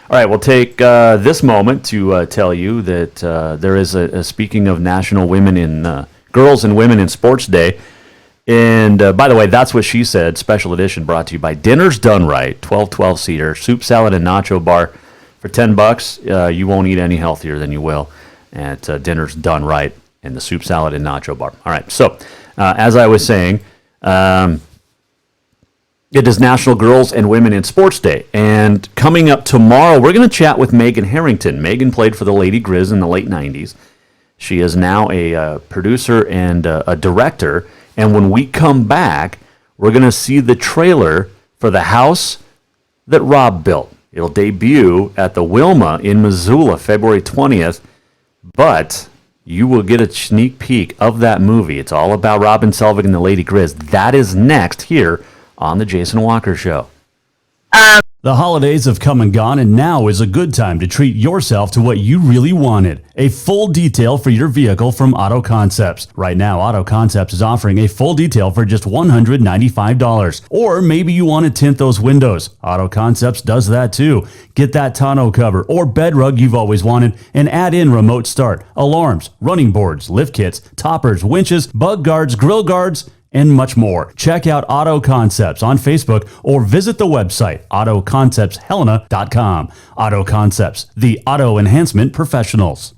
All right, we'll take this moment to tell you that there is speaking of National Women in Girls and Women in Sports Day. And by the way, that's what she said. Special edition brought to you by Dinner's Done Right, 1212 seater, soup, salad, and nacho bar for $10. You won't eat any healthier than you will at Dinner's Done Right and the soup, salad, and nacho bar. All right, so as I was saying, it is National Girls and Women in Sports Day. And coming up tomorrow, we're going to chat with Megan Harrington. Megan played for the Lady Grizz in the late 90s. She is now a producer and a director. And when we come back, we're going to see the trailer for the house that Rob built. It'll debut at the Wilma in Missoula, February 20th, but you will get a sneak peek of that movie. It's all about Robin Selvig and the Lady Grizz. That is next here on The Jason Walker Show. The holidays have come and gone, and now is a good time to treat yourself to what you really wanted. A full detail for your vehicle from Auto Concepts. Right now, Auto Concepts is offering a full detail for just $195. Or maybe you want to tint those windows. Auto Concepts does that too. Get that tonneau cover or bed rug you've always wanted and add in remote start, alarms, running boards, lift kits, toppers, winches, bug guards, grill guards, and much more. Check out Auto Concepts on Facebook or visit the website autoconceptshelena.com. Auto Concepts, the auto enhancement professionals.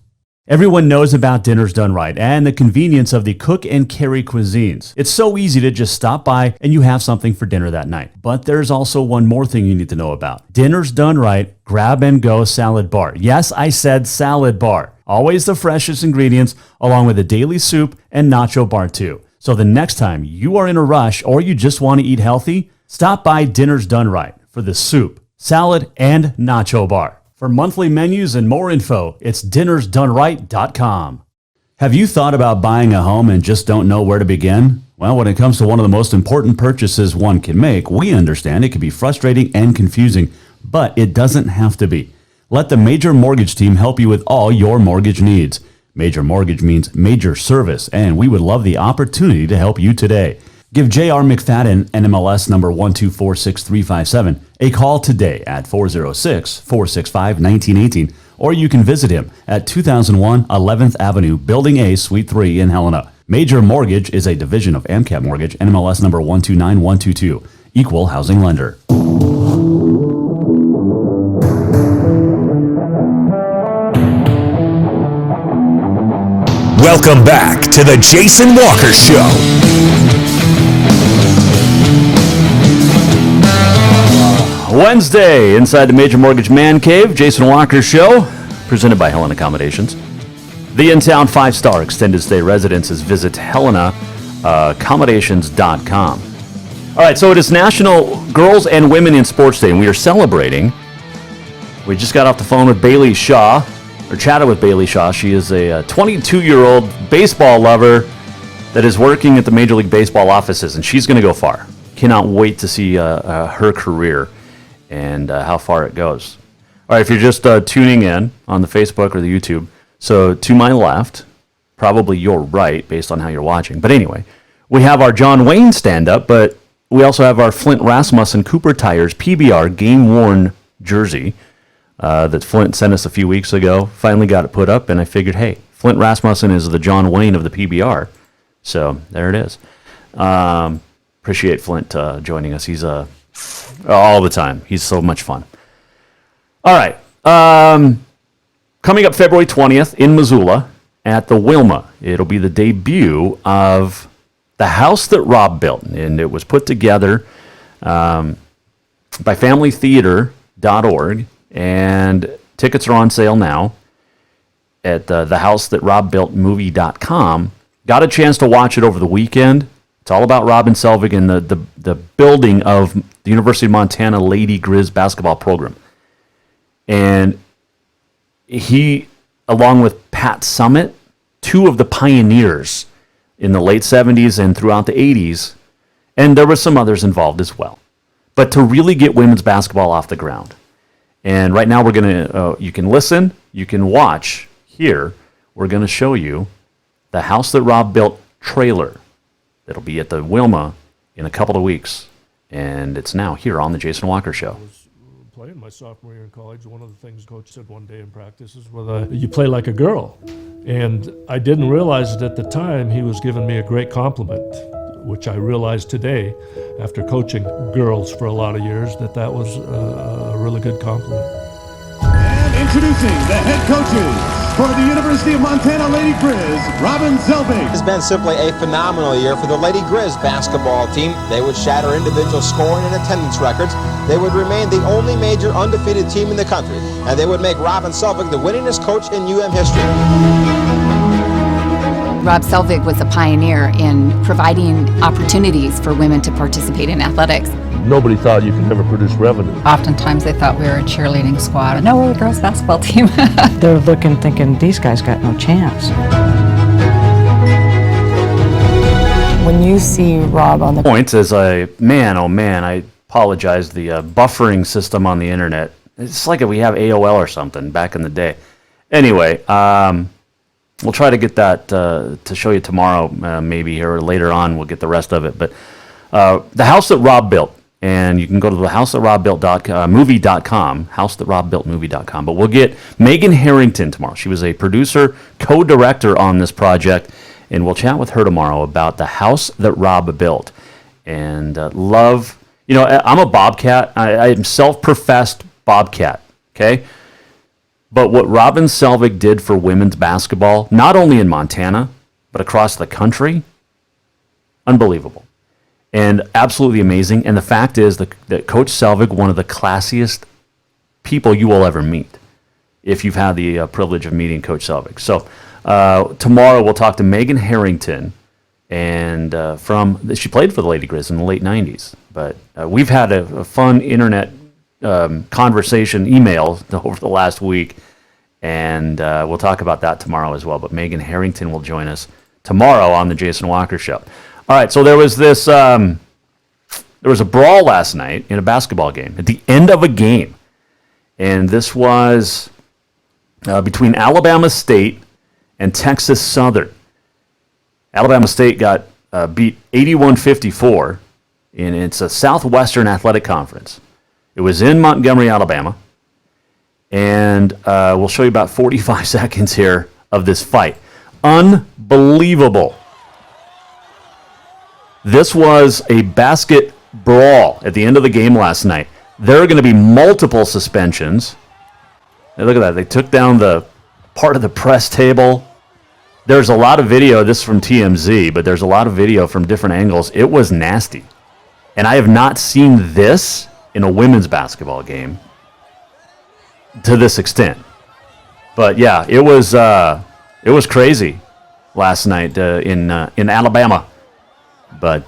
Everyone knows about Dinners Done Right and the convenience of the cook and carry cuisines. It's so easy to just stop by and you have something for dinner that night. But there's also one more thing you need to know about. Dinners Done Right Grab and Go Salad Bar. Yes, I said salad bar. Always the freshest ingredients along with a daily soup and nacho bar too. So the next time you are in a rush or you just want to eat healthy, stop by Dinners Done Right for the soup, salad, and nacho bar. For monthly menus and more info, it's dinnersdoneright.com. Have you thought about buying a home and just don't know where to begin? Well, when it comes to one of the most important purchases one can make, we understand it can be frustrating and confusing, but it doesn't have to be. Let the Major Mortgage team help you with all your mortgage needs. Major Mortgage means major service, and we would love the opportunity to help you today. Give J.R. McFadden, NMLS number 1246357, a call today at 406-465-1918, or you can visit him at 2001 11th Avenue, Building A, Suite 3 in Helena. Major Mortgage is a division of AMCAP Mortgage, NMLS number 129122, equal housing lender. Welcome back to the Jason Walker Show. Wednesday, inside the Major Mortgage Man Cave, Jason Walker Show, presented by Helena Accommodations. The in-town 5-star extended stay residences. Visit HelenaAccommodations.com. All right, so it is National Girls and Women in Sports Day, and we are celebrating. We just got off the phone with Bailey Shaw, or chatted with Bailey Shaw. She is a 22-year-old baseball lover that is working at the Major League Baseball offices, and she's going to go far. Cannot wait to see her career and how far it goes. All right, if you're just tuning in on the Facebook or the YouTube, so to my left, probably your right based on how you're watching. But anyway, we have our John Wayne stand-up, but we also have our Flint Rasmussen Cooper Tires PBR game-worn jersey that Flint sent us a few weeks ago. Finally got it put up, and I figured, hey, Flint Rasmussen is the John Wayne of the PBR. So there it is. Appreciate Flint joining us. He's all the time. He's so much fun. All right. Coming up February 20th in Missoula at the Wilma, it'll be the debut of the house that Rob built, and it was put together by FamilyTheater.org. And tickets are on sale now at thehousethatrobbuiltmovie.com. Got a chance to watch it over the weekend. It's all about Robin Selvig and the building of the University of Montana Lady Grizz basketball program. And he, along with Pat Summitt, two of the pioneers in the late 70s and throughout the 80s, and there were some others involved as well. But to really get women's basketball off the ground. And right now we're going to, you can listen, you can watch here. We're going to show you the House That Rob Built trailer that'll be at the Wilma in a couple of weeks. And it's now here on the Jason Walker Show. I was playing my sophomore year in college. One of the things Coach said one day in practice is, well, you play like a girl. And I didn't realize it at the time. He was giving me a great compliment, which I realized today, after coaching girls for a lot of years, that was a really good compliment. And introducing the head coaches for the University of Montana Lady Grizz, Robin Selvig. It's been simply a phenomenal year for the Lady Grizz basketball team. They would shatter individual scoring and attendance records. They would remain the only major undefeated team in the country, and they would make Robin Selvig the winningest coach in UM history. Rob Selvig was a pioneer in providing opportunities for women to participate in athletics. Nobody thought you could ever produce revenue. Oftentimes they thought we were a cheerleading squad. No, we're a girls basketball team. They're looking, thinking, these guys got no chance. When you see Rob on the points as I apologize, the buffering system on the internet. It's like we have AOL or something back in the day. Anyway, we'll try to get that to show you tomorrow, maybe, or later on. We'll get the rest of it. But the house that Rob built, and you can go to the housethatRobbuilt.movie.com, housethatRobbuiltmovie.com. But we'll get Megan Harrington tomorrow. She was a producer, co-director on this project, and we'll chat with her tomorrow about the house that Rob built. And love, I'm a Bobcat. I am self-professed Bobcat, okay? But what Robin Selvig did for women's basketball, not only in Montana, but across the country, unbelievable. And absolutely amazing. And the fact is that Coach Selvig, one of the classiest people you will ever meet, if you've had the privilege of meeting Coach Selvig. So tomorrow we'll talk to Megan Harrington, and she played for the Lady Grizz in the late 90s. But we've had a fun internet conversation, email over the last week, and we'll talk about that tomorrow as well. But Megan Harrington will join us tomorrow on the Jason Walker Show. All right, so there was this, there was a brawl last night in a basketball game, at the end of a game. And this was between Alabama State and Texas Southern. Alabama State got beat 81-54, and it's a Southwestern Athletic Conference. It was in Montgomery, Alabama. And we'll show you about 45 seconds here of this fight. Unbelievable. This was a basket brawl at the end of the game last night. There are going to be multiple suspensions. Now look at that. They took down the part of the press table. There's a lot of video. This is from TMZ, but there's a lot of video from different angles. It was nasty. And I have not seen this in a women's basketball game to this extent. But yeah, it was crazy last night in Alabama. But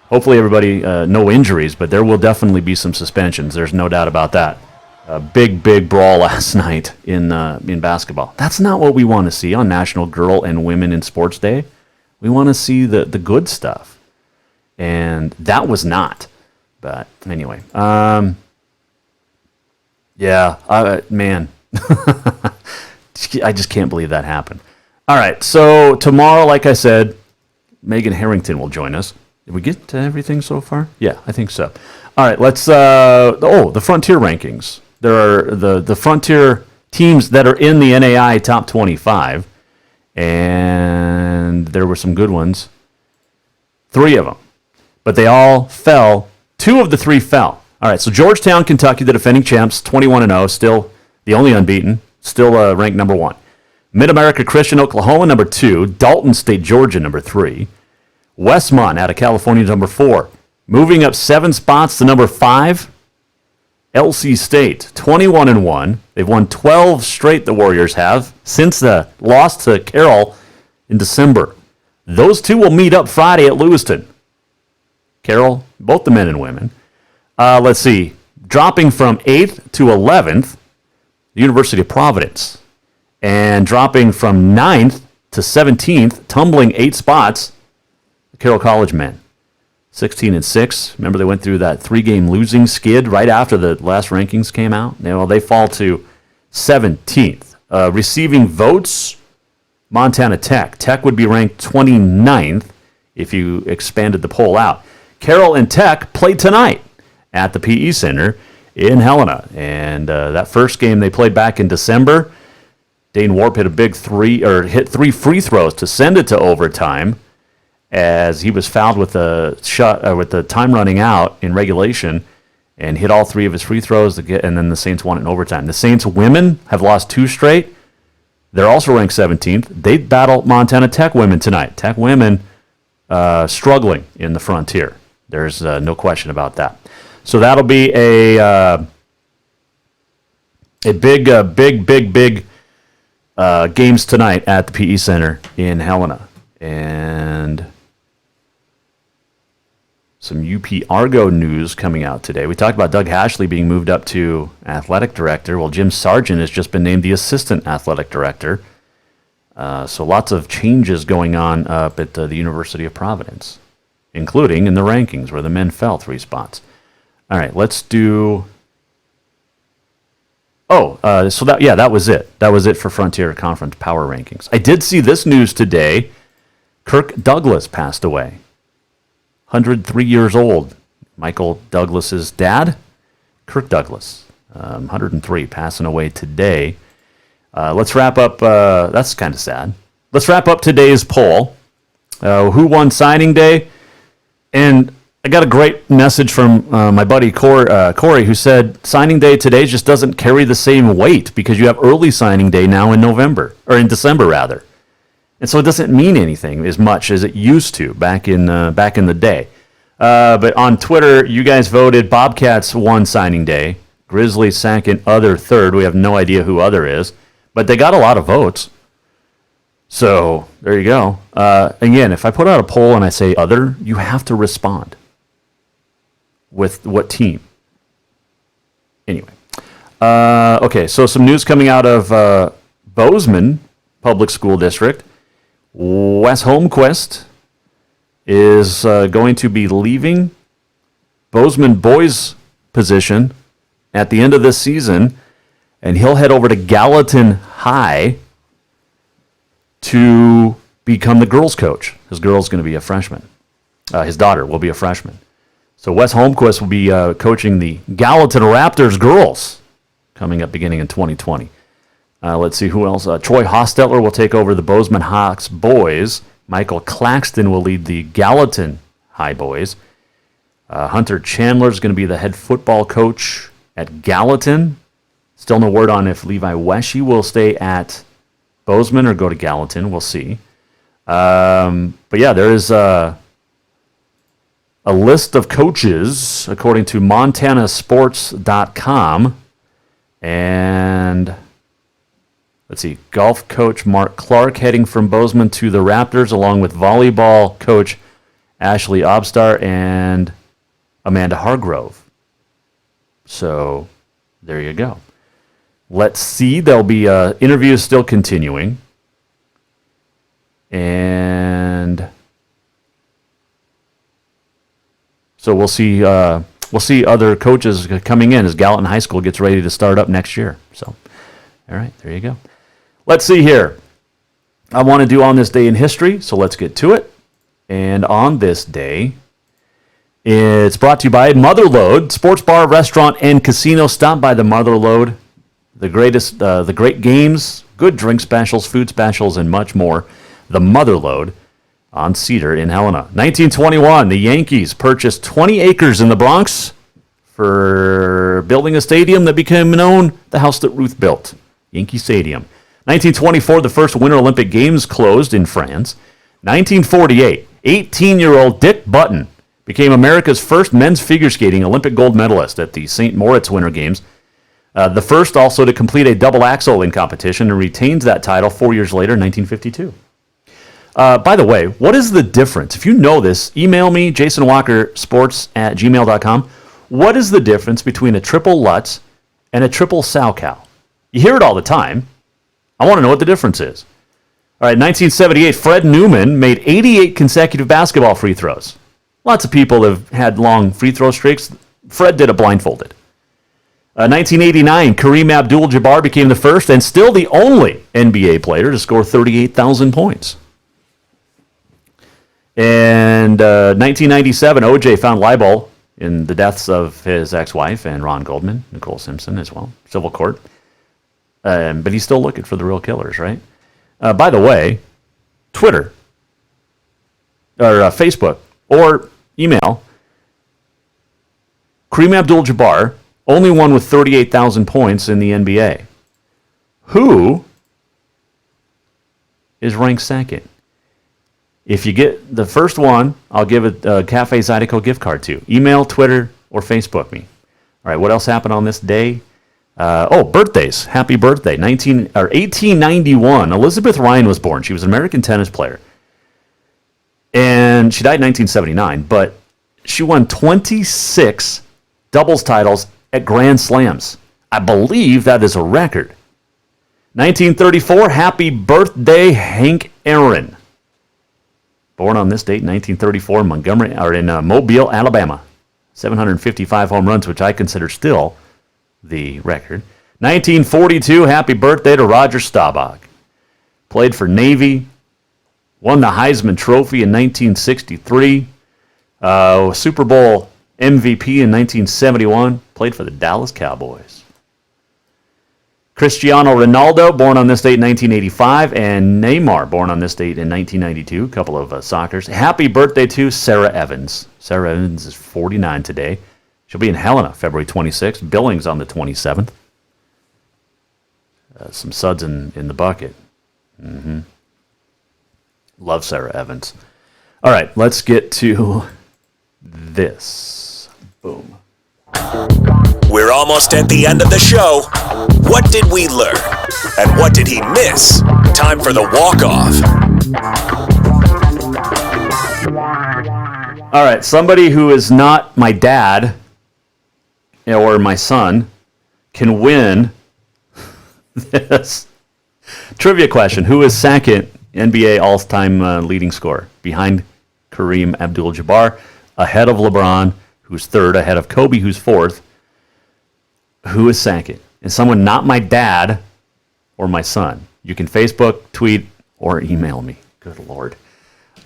hopefully everybody, no injuries, but there will definitely be some suspensions. There's no doubt about that. A big brawl last night in basketball. That's not what we want to see on National Girl and Women in Sports Day. We want to see the good stuff. And that was not. But anyway, man. I just can't believe that happened. All right, so tomorrow, like I said, Megan Harrington will join us. Did we get to everything so far? Yeah, I think so. All right, let's, the Frontier rankings. There are the Frontier teams that are in the NAI Top 25, and there were some good ones. 3 of them. But they all fell. 2 of the 3 fell. All right, so Georgetown, Kentucky, the defending champs, 21-0, still the only unbeaten, still ranked number 1. Mid-America Christian, Oklahoma, number 2. Dalton State, Georgia, number 3. Westmont out of California, number 4. Moving up 7 spots to number 5. LC State, 21-1. They've won 12 straight, the Warriors have, since the loss to Carroll in December. Those 2 will meet up Friday at Lewiston. Carroll, both the men and women. Let's see. Dropping from 8th to 11th, the University of Providence. And dropping from 9th to 17th, tumbling 8 spots, the Carroll College men. 16-6. Remember, they went through that 3-game losing skid right after the last rankings came out. They fall to 17th. Receiving votes, Montana Tech. Tech would be ranked 29th if you expanded the poll out. Carroll and Tech play tonight at the PE Center in Helena. And that first game they played back in December, Dane Warp hit hit 3 free throws to send it to overtime, as he was fouled with the time running out in regulation, and hit all 3 of his free throws and then the Saints won it in overtime. The Saints women have lost 2 straight. They're also ranked 17th. They battle Montana Tech women tonight. Tech women struggling in the Frontier. There's no question about that. So that'll be a big games tonight at the PE Center in Helena. And some UP Argo news coming out today. We talked about Doug Hashley being moved up to athletic director. Well, Jim Sargent has just been named the assistant athletic director. So lots of changes going on up at the University of Providence, including in the rankings where the men fell 3 spots. All right, let's do... that was it. That was it for Frontier Conference Power Rankings. I did see this news today. Kirk Douglas passed away. 103 years old. Michael Douglas's dad, Kirk Douglas, 103, passing away today. Let's wrap up. That's kind of sad. Let's wrap up today's poll. Who won signing day? And I got a great message from my buddy Corey, who said signing day today just doesn't carry the same weight because you have early signing day now in December rather, and so it doesn't mean anything as much as it used to back in the day. But on Twitter, you guys voted Bobcats won signing day, Grizzlies second, other third. We have no idea who other is, but they got a lot of votes. So there you go. Again, if I put out a poll and I say other, you have to respond with what team. Anyway. Okay, so some news coming out of Bozeman Public School District. Wes Holmquist is going to be leaving Bozeman boys position at the end of this season, and he'll head over to Gallatin High to become the girls' coach. His girl's going to be a freshman. His daughter will be a freshman. So Wes Holmquist will be coaching the Gallatin Raptors girls coming up beginning in 2020. Let's see who else. Troy Hostetler will take over the Bozeman Hawks boys. Michael Claxton will lead the Gallatin High boys. Hunter Chandler is going to be the head football coach at Gallatin. Still no word on if Levi Weshy will stay at Bozeman or go to Gallatin. We'll see. But yeah, there is a list of coaches according to montanasports.com. And let's see, golf coach Mark Clark heading from Bozeman to the Raptors, along with volleyball coach Ashley Obstar and Amanda Hargrove. So there you go. Let's see. There'll be interviews still continuing. And so we'll see other coaches coming in as Gallatin High School gets ready to start up next year. So, all right, there you go. Let's see here. I want to do on this day in history, so let's get to it. And on this day, it's brought to you by Motherlode, sports bar, restaurant, and casino. Stop by the Motherlode. The great games, good drink specials, food specials, and much more. The Motherlode on Cedar in Helena. 1921, the Yankees purchased 20 acres in the Bronx for building a stadium that became known, the house that Ruth built, Yankee Stadium. 1924, the first Winter Olympic Games closed in France. 1948, 18-year-old Dick Button became America's first men's figure skating Olympic gold medalist at the St. Moritz Winter Games. The first also to complete a double axel in competition, and retains that title 4 years later, 1952. By the way, what is the difference? If you know this, email me, jasonwalkersports@gmail.com. What is the difference between a triple Lutz and a triple Salchow? You hear it all the time. I want to know what the difference is. All right, 1978, Fred Newman made 88 consecutive basketball free throws. Lots of people have had long free throw streaks. Fred did it blindfolded. 1989, Kareem Abdul-Jabbar became the first and still the only NBA player to score 38,000 points. And 1997, O.J. found libel in the deaths of his ex-wife and Ron Goldman, Nicole Simpson as well, civil court. But he's still looking for the real killers, right? By the way, Twitter, or Facebook, or email, Kareem Abdul-Jabbar, only one with 38,000 points in the NBA. Who is ranked second? If you get the first one, I'll give a Cafe Zydeco gift card to. Email, Twitter, or Facebook me. All right, what else happened on this day? Birthdays. Happy birthday. 1891. Elizabeth Ryan was born. She was an American tennis player. And she died in 1979, but she won 26 doubles titles at Grand Slams. I believe that is a record. 1934, happy birthday, Hank Aaron. Born on this date in 1934 in Mobile, Alabama. 755 home runs, which I consider still the record. 1942, happy birthday to Roger Staubach. Played for Navy. Won the Heisman Trophy in 1963. Super Bowl MVP in 1971. Played for the Dallas Cowboys. Cristiano Ronaldo, born on this date in 1985, and Neymar, born on this date in 1992. A couple of soccers. Happy birthday to Sarah Evans. Sarah Evans is 49 today. She'll be in Helena February 26th. Billings on the 27th. Some suds in the bucket. Love Sarah Evans. All right, let's get to this. Boom. We're almost at the end of the show. What did we learn? And what did he miss? Time for the walk-off. All right, somebody who is not my dad or my son can win this trivia question. Who is second NBA all-time leading scorer? Behind Kareem Abdul-Jabbar, ahead of LeBron, who's third, ahead of Kobe, who's fourth. Who is second? And someone not my dad or my son. You can Facebook, tweet, or email me. Good Lord.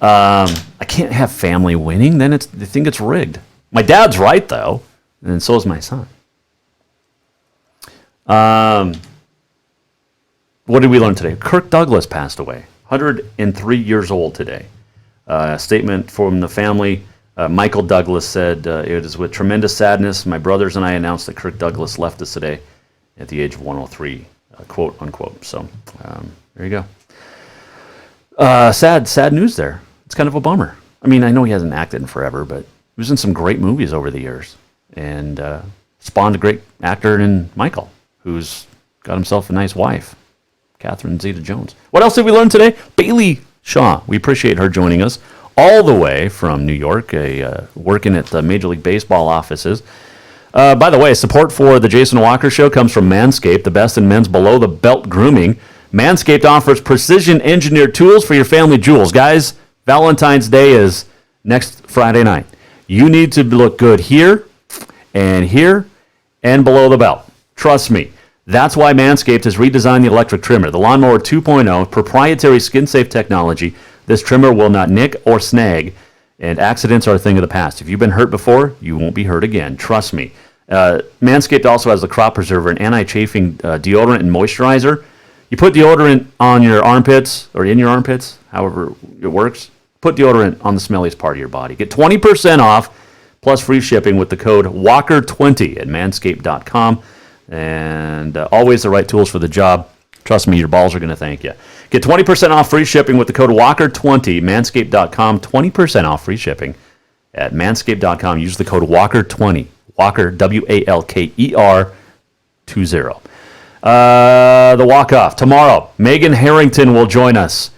I can't have family winning. Then they think it's rigged. My dad's right, though, and so is my son. What did we learn today? Kirk Douglas passed away. 103 years old today. A statement from the family. Michael Douglas said, it is with tremendous sadness, my brothers and I announced that Kirk Douglas left us today at the age of 103, quote unquote. So there you go. Sad news there. It's kind of a bummer. I mean, I know he hasn't acted in forever, but he was in some great movies over the years and spawned a great actor in Michael, who's got himself a nice wife, Catherine Zeta-Jones. What else did we learn today? Bailey Shaw. We appreciate her joining us all the way from New York, working at the Major League Baseball offices. By the way, support for the Jason Walker Show comes from Manscaped, the best in men's below-the-belt grooming. Manscaped offers precision-engineered tools for your family jewels. Guys, Valentine's Day is next Friday night. You need to look good here and below the belt. Trust me. That's why Manscaped has redesigned the electric trimmer. The Lawnmower 2.0, proprietary skin-safe technology. This trimmer will not nick or snag, and accidents are a thing of the past. If you've been hurt before, you won't be hurt again. Trust me. Manscaped also has the Crop Preserver, an anti-chafing deodorant and moisturizer. You put deodorant on your armpits, or in your armpits, however it works. Put deodorant on the smelliest part of your body. Get 20% off, plus free shipping with the code WALKER20 at manscaped.com. And always the right tools for the job. Trust me, your balls are going to thank you. Get 20% off free shipping with the code WALKER20, manscaped.com. 20% off free shipping at manscaped.com. Use the code WALKER20. Walker, WALKER 20. The walk-off. Tomorrow, Megan Harrington will join us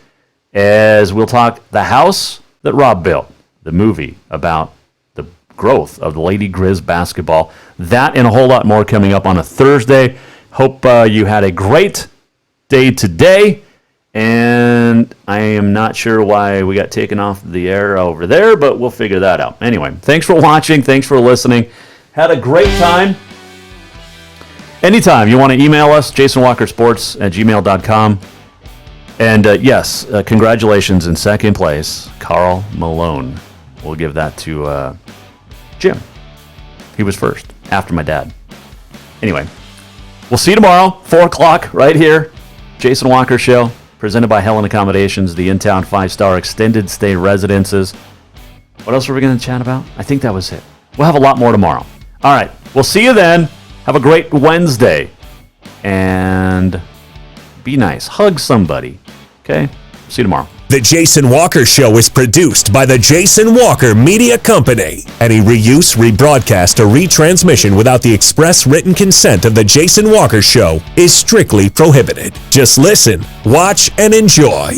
as we'll talk The House That Rob Built, the movie about the growth of the Lady Grizz basketball. That and a whole lot more coming up on a Thursday. Hope you had a great day today. And I am not sure why we got taken off the air over there, but we'll figure that out. Anyway, thanks for watching. Thanks for listening. Had a great time. Anytime you want to email us, jasonwalkersports@gmail.com. And yes, congratulations in second place, Carl Malone. We'll give that to Jim. He was first, after my dad. Anyway, we'll see you tomorrow, 4 o'clock, right here. Jason Walker Show, presented by Helen Accommodations, the in-town 5-star extended stay residences. What else were we going to chat about? I think that was it. We'll have a lot more tomorrow. All right, we'll see you then. Have a great Wednesday. And be nice. Hug somebody. Okay? See you tomorrow. The Jason Walker Show is produced by the Jason Walker Media Company. Any reuse, rebroadcast, or retransmission without the express written consent of the Jason Walker Show is strictly prohibited. Just listen, watch, and enjoy.